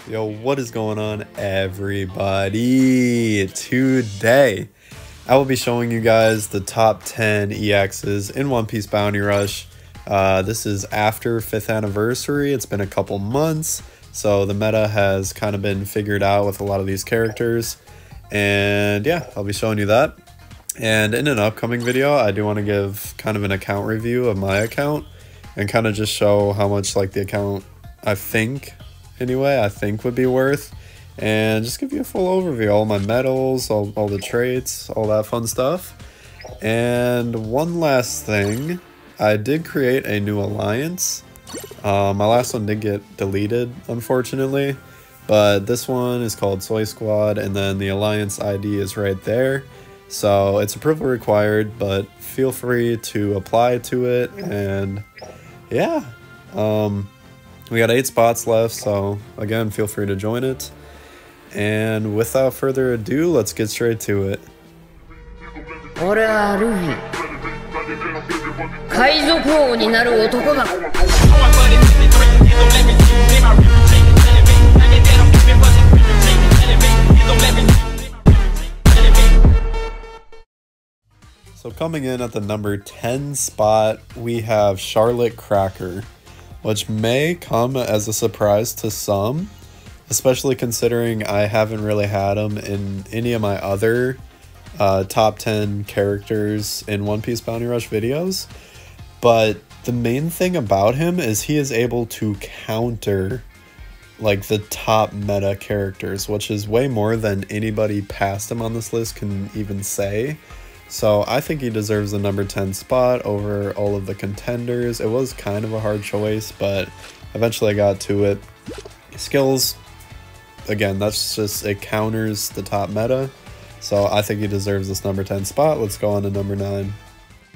Yo, what is going on, everybody? Today, I will be showing you guys the top 10 EXs in One Piece Bounty Rush. This is after 5th anniversary. It's been a couple months, so the meta has kind of been figured out with a lot of these characters. And yeah, I'll be showing you that. And in an upcoming video, I do want to give kind of an account review of my account and kind of just show how much like the account I think would be worth, and just give you a full overview, all my medals, all the traits, all that fun stuff. And one last thing, I did create a new alliance. My last one did get deleted, unfortunately, but this one is called Soy Squad, and then the alliance ID is right there. So it's approval required, but feel free to apply to it. And yeah, we got 8 spots left, so again, feel free to join it. And without further ado, let's get straight to it. So coming in at the number 10 spot, we have Charlotte Cracker, which may come as a surprise to some, especially considering I haven't really had him in any of my other top 10 characters in One Piece Bounty Rush videos. But the main thing about him is he is able to counter like the top meta characters, which is way more than anybody past him on this list can even say. So I think he deserves the number 10 spot over all of the contenders. It was kind of a hard choice, but eventually I got to it. Skills, again, that's just, it counters the top meta. So I think he deserves this number 10 spot. Let's go on to number 9.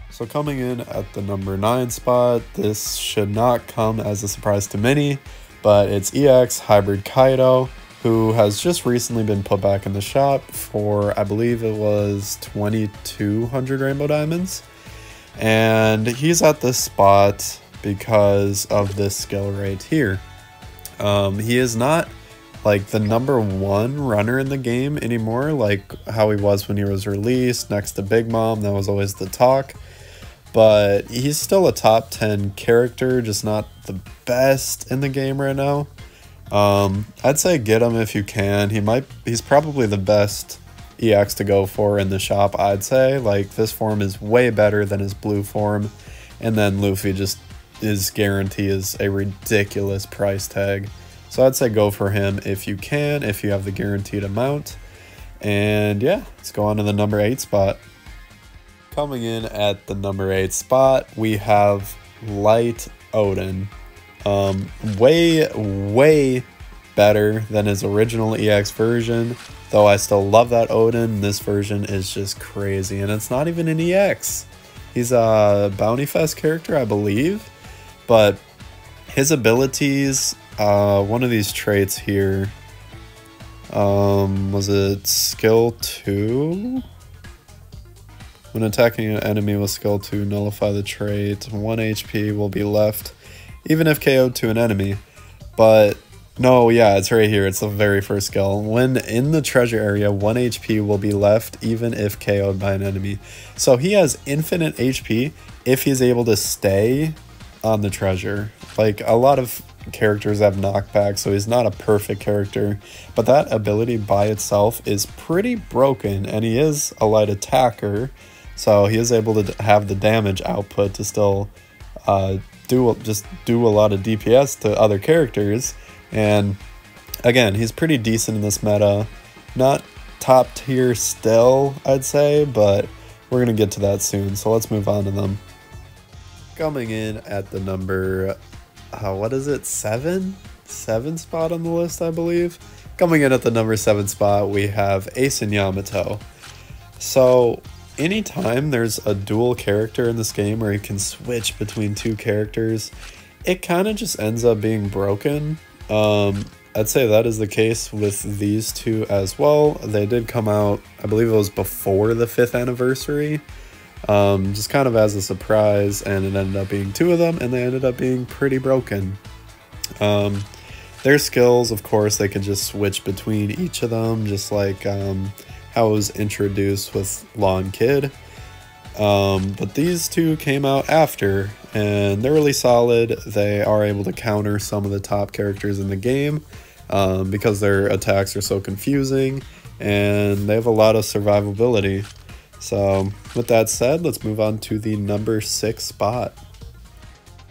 So coming in at the number 9 spot, this should not come as a surprise to many, but it's EX Hybrid Kaido, who has just recently been put back in the shop for, I believe it was 2,200 Rainbow Diamonds. And he's at this spot because of this skill right here. He is not like the number 1 runner in the game anymore, like how he was when he was released next to Big Mom. That was always the talk. But he's still a top 10 character, just not the best in the game right now. I'd say get him if you can. He's probably the best EX to go for in the shop, I'd say. Like, this form is way better than his blue form, and then Luffy just, his guarantee is a ridiculous price tag. So I'd say go for him if you can, if you have the guaranteed amount. And yeah, let's go on to the number 8 spot. Coming in at the number 8 spot, we have Light Oden. Way better than his original EX version, though I still love that Oden. This version is just crazy, and it's not even an EX. He's a Bounty Fest character, I believe, but his abilities, one of these traits here, was it skill 2? When attacking an enemy with skill 2, nullify the trait. 1 HP will be left even if KO'd to an enemy. But no, yeah, it's right here. It's the very first skill. When in the treasure area, 1 HP will be left even if KO'd by an enemy. So he has infinite HP if he's able to stay on the treasure. Like, a lot of characters have knockback, so he's not a perfect character, but that ability by itself is pretty broken, and he is a light attacker, so he is able to have the damage output to still do a lot of DPS to other characters. And again, he's pretty decent in this meta. Not top tier still, I'd say, but we're gonna get to that soon, so let's move on to them. Coming in at the number what is it, 7 spot on the list, I believe. Coming in at the number 7 spot, we have Ace and Yamato. So anytime there's a dual character in this game where you can switch between 2 characters, it kind of just ends up being broken. I'd say that is the case with these 2 as well. They did come out, I believe it was before the 5th anniversary, just kind of as a surprise, and it ended up being 2 of them, and they ended up being pretty broken. Their skills, of course, they can just switch between each of them, just like how it was introduced with Lawn Kid. But these two came out after, and they're really solid. They are able to counter some of the top characters in the game because their attacks are so confusing, and they have a lot of survivability. So with that said, let's move on to the number 6 spot.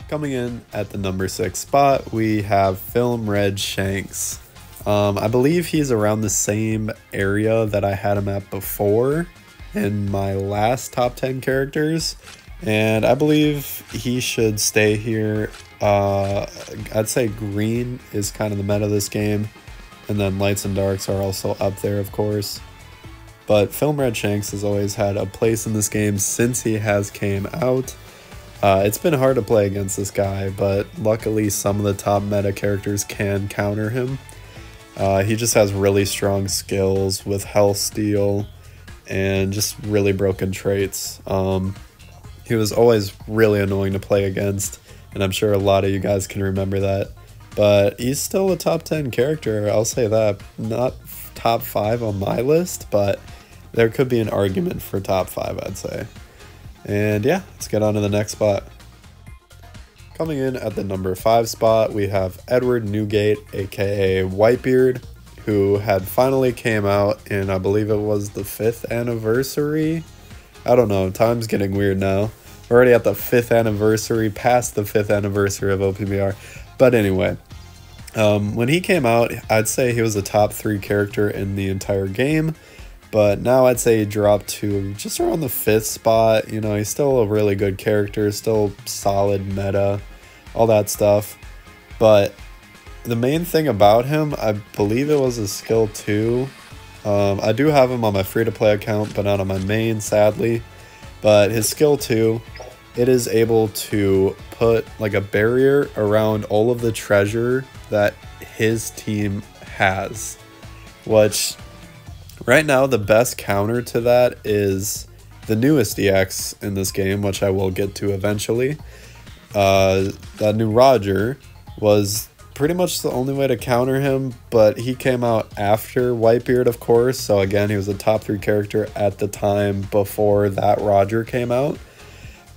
Coming in at the number 6 spot, we have Film Red Shanks. I believe he's around the same area that I had him at before in my last top 10 characters, and I believe he should stay here. I'd say green is kind of the meta of this game, and then lights and darks are also up there, of course. But Film Red Shanks has always had a place in this game since he has came out. It's been hard to play against this guy, but luckily some of the top meta characters can counter him. He just has really strong skills with health steal and just really broken traits. He was always really annoying to play against, and I'm sure a lot of you guys can remember that. But he's still a top 10 character, I'll say that. Not top 5 on my list, but there could be an argument for top 5, I'd say. And yeah, let's get on to the next spot. Coming in at the number 5 spot, we have Edward Newgate, aka Whitebeard, who had finally came out in, I believe it was the 5th anniversary. I don't know, time's getting weird now. We're already at the 5th anniversary, past the 5th anniversary of OPBR. But anyway, when he came out, I'd say he was a top 3 character in the entire game. But now I'd say he dropped to just around the 5th spot. You know, he's still a really good character, still solid meta, all that stuff. But the main thing about him, I believe it was his skill 2. I do have him on my free-to-play account, but not on my main, sadly. But his skill 2, it is able to put like a barrier around all of the treasure that his team has, which right now the best counter to that is the newest EX in this game, which I will get to eventually. That new Roger was pretty much the only way to counter him, but he came out after Whitebeard, of course, so again, he was a top 3 character at the time before that Roger came out.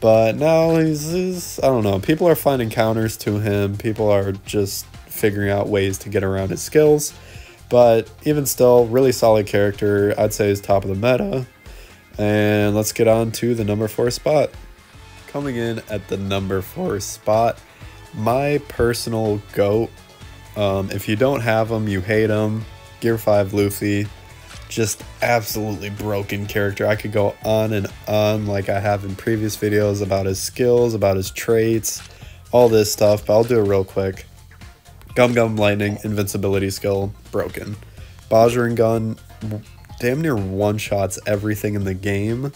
But now he's I don't know, people are finding counters to him, people are just figuring out ways to get around his skills, but even still, really solid character. I'd say he's top of the meta. And let's get on to the number 4 spot. Coming in at the number 4 spot, my personal GOAT. If you don't have him, you hate him. Gear 5 Luffy. Just absolutely broken character. I could go on and on like I have in previous videos about his skills, about his traits, all this stuff, but I'll do it real quick. Gum Gum Lightning, invincibility skill, broken. Bajring Gun damn near one-shots everything in the game,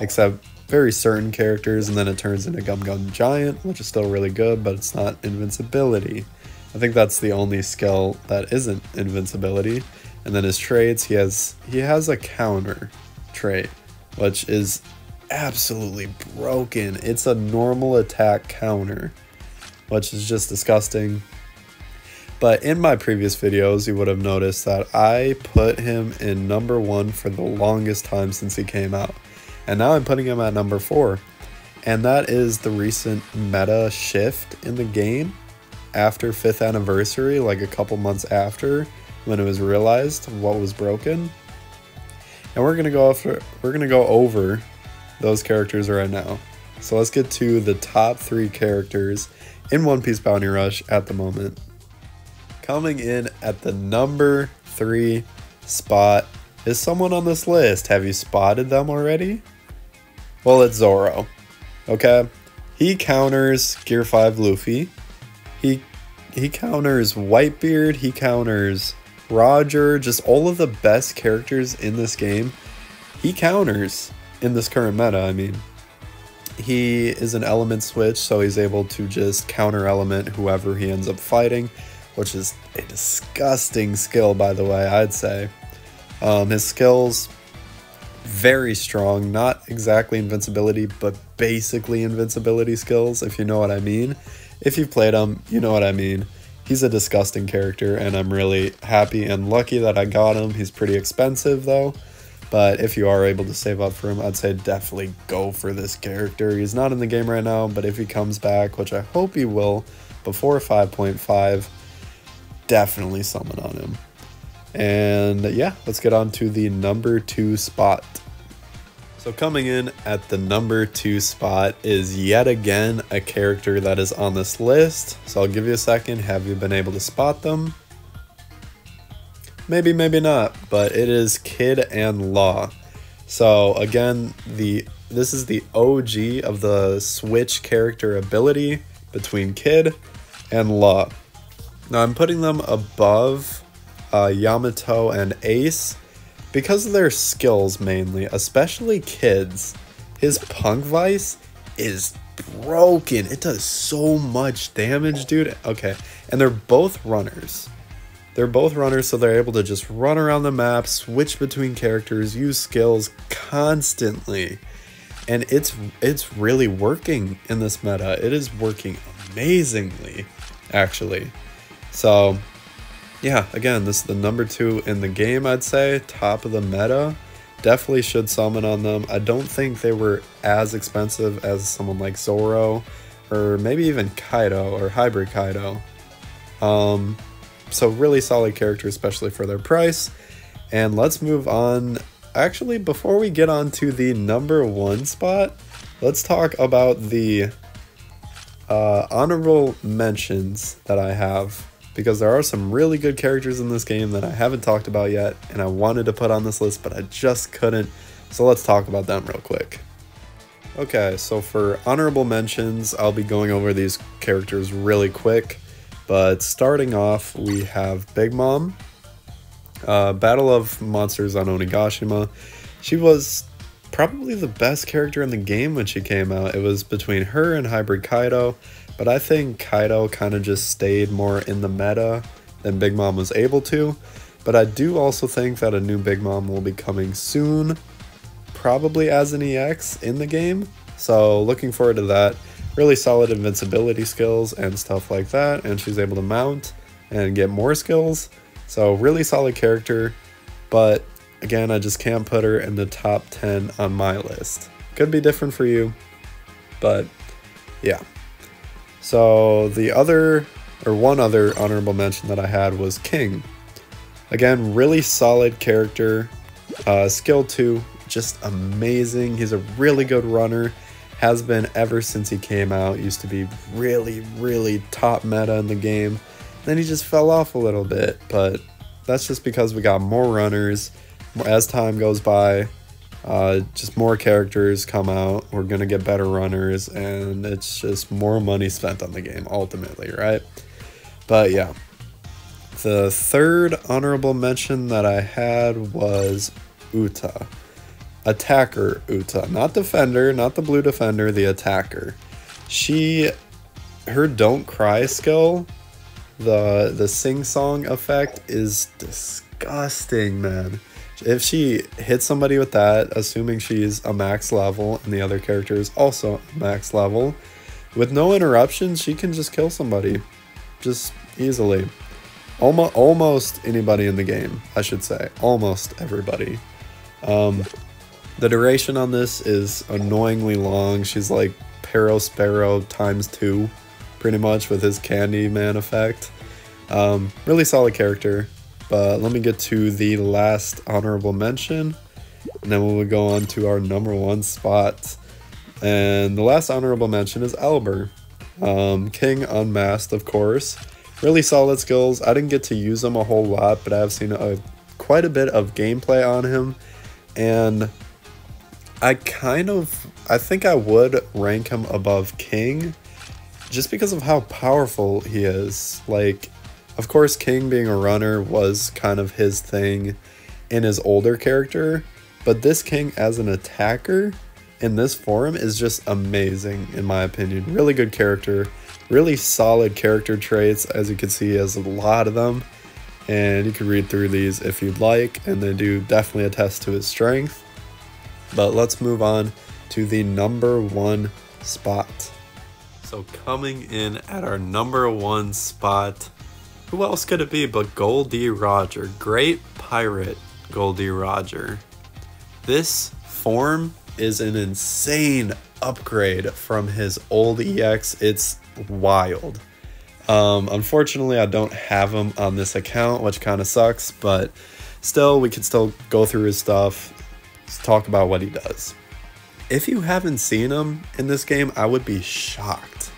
except very certain characters, and then it turns into Gum Gum Giant, which is still really good, but it's not invincibility. I think that's the only skill that isn't invincibility. And then his traits, he has a counter trait, which is absolutely broken. It's a normal attack counter, which is just disgusting. But in my previous videos, you would have noticed that I put him in number 1 for the longest time since he came out. And now I'm putting him at number 4. And that is the recent meta shift in the game after 5th anniversary, like a couple months after, when it was realized what was broken. And we're gonna go over those characters right now. So let's get to the top 3 characters in One Piece Bounty Rush at the moment. Coming in at the number 3 spot is someone on this list. Have you spotted them already? Well, it's Zoro. Okay, he counters Gear 5 Luffy. He counters Whitebeard. He counters Roger, just all of the best characters in this game. He counters in this current meta. I mean, he is an element switch, so he's able to just counter element whoever he ends up fighting, which is a disgusting skill, by the way, I'd say. His skills, very strong, not exactly invincibility, but basically invincibility skills, if you know what I mean. If you've played him, you know what I mean. he's a disgusting character, and I'm really happy and lucky that I got him. He's pretty expensive though, but if you are able to save up for him, I'd say definitely go for this character. He's not in the game right now, but if he comes back, which I hope he will, before 5.5, definitely summon on him. And yeah, let's get on to the number 2 spot. So coming in at the number 2 spot is yet again a character that is on this list. So I'll give you a second. Have you been able to spot them? Maybe, maybe not, but it is Kid and Law. So again, this is the OG of the switch character ability between Kid and Law. Now I'm putting them above Yamato and Ace because of their skills mainly, especially Kid's. His Punk Vice is broken. It does so much damage, dude. Okay, and they're both runners. They're both runners, so they're able to just run around the map, switch between characters, use skills constantly. And it's really working in this meta. It is working amazingly, actually. So yeah, again, this is the number 2 in the game, I'd say. Top of the meta. Definitely should summon on them. I don't think they were as expensive as someone like Zoro, or maybe even Kaido, or Hybrid Kaido. So really solid character, especially for their price. And let's move on. Actually, before we get on to the number 1 spot, let's talk about the honorable mentions that I have, because there are some really good characters in this game that I haven't talked about yet, and I wanted to put on this list, but I just couldn't. So let's talk about them real quick. Okay, so for honorable mentions, I'll be going over these characters really quick. But starting off, we have Big Mom. Battle of Monsters on Onigashima. She was probably the best character in the game when she came out. It was between her and Hybrid Kaido. But I think Kaido kind of just stayed more in the meta than Big Mom was able to. But I do also think that a new Big Mom will be coming soon, probably as an EX in the game. So looking forward to that. Really solid invincibility skills and stuff like that. And she's able to mount and get more skills. So really solid character. But again, I just can't put her in the top 10 on my list. Could be different for you, but yeah. So one other honorable mention that I had was King. Again, really solid character. Skill 2, just amazing. He's a really good runner. Has been ever since he came out. Used to be really, really top meta in the game. Then he just fell off a little bit, but that's just because we got more runners. As time goes by, just more characters come out. We're gonna get better runners, and it's just more money spent on the game ultimately, right? But yeah, the third honorable mention that I had was Uta. Attacker Uta, not defender, not the blue defender, the attacker. Her Don't Cry skill, the sing-song effect is disgusting, man. If she hits somebody with that, assuming she's a max level and the other character is also max level, with no interruptions, she can just kill somebody. Just easily. Almost anybody in the game, I should say. Almost everybody. The duration on this is annoyingly long. She's like Sparrow times 2, pretty much, with his Candyman effect. Really solid character. But let me get to the last honorable mention, and then we'll go on to our number 1 spot. And the last honorable mention is Elber. King Unmasked, of course. Really solid skills. I didn't get to use him a whole lot, but I have seen quite a bit of gameplay on him. And I think I would rank him above King, just because of how powerful he is. Like, of course, King being a runner was kind of his thing in his older character, but this King as an attacker in this form is just amazing, in my opinion. Really good character, really solid character traits. As you can see, he has a lot of them, and you can read through these if you'd like, and they do definitely attest to his strength. But let's move on to the number 1 spot. So coming in at our number 1 spot Who else could it be but Gol D. Roger? Great Pirate Gol D. Roger. This form is an insane upgrade from his old EX. It's wild. Unfortunately, I don't have him on this account, which kind of sucks, but still, we can still go through his stuff, talk about what he does. If you haven't seen him in this game, I would be shocked.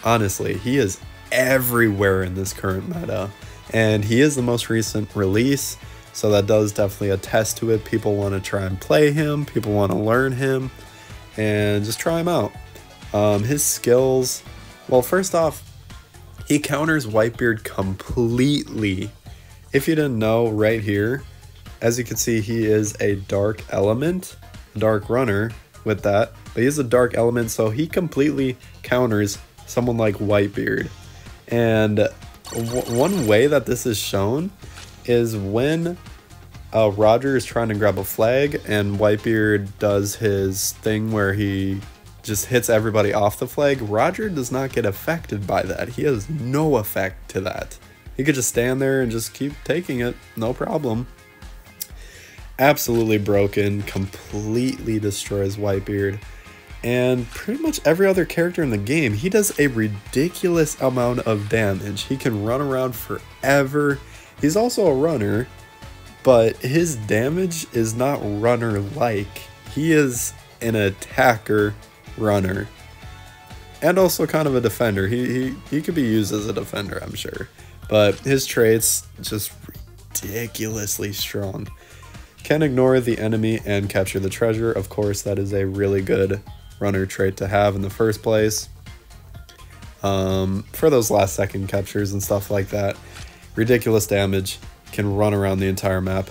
Honestly, he is everywhere in this current meta, and he is the most recent release, so that does definitely attest to it. People want to try and play him, people want to learn him, and just try him out. His skills, well, first off, he counters Whitebeard completely. If you didn't know, right here, as you can see, he is a dark element, dark runner with that, but he's a dark element, so he completely counters someone like Whitebeard. And one way that this is shown is when Roger is trying to grab a flag and Whitebeard does his thing where he just hits everybody off the flag. Roger does not get affected by that. He has no effect to that. He could just stand there and just keep taking it, no problem. Absolutely broken, completely destroys Whitebeard. And pretty much every other character in the game, he does a ridiculous amount of damage. He can run around forever. He's also a runner, but his damage is not runner-like. He is an attacker runner. And also kind of a defender. He could be used as a defender, I'm sure. But his traits, just ridiculously strong. Can ignore the enemy and capture the treasure. Of course, that is a really good runner trait to have in the first place. For those last second captures and stuff like that. Ridiculous damage. Can run around the entire map.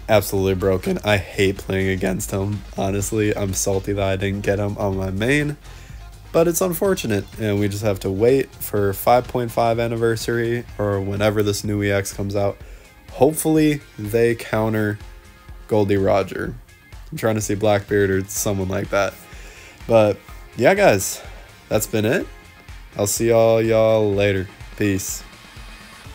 Absolutely broken. I hate playing against him. Honestly, I'm salty that I didn't get him on my main. But it's unfortunate, and we just have to wait for 5.5 anniversary or whenever this new EX comes out. Hopefully they counter Gol D. Roger. I'm trying to see Blackbeard or someone like that. But yeah, guys, that's been it. I'll see y'all later. Peace.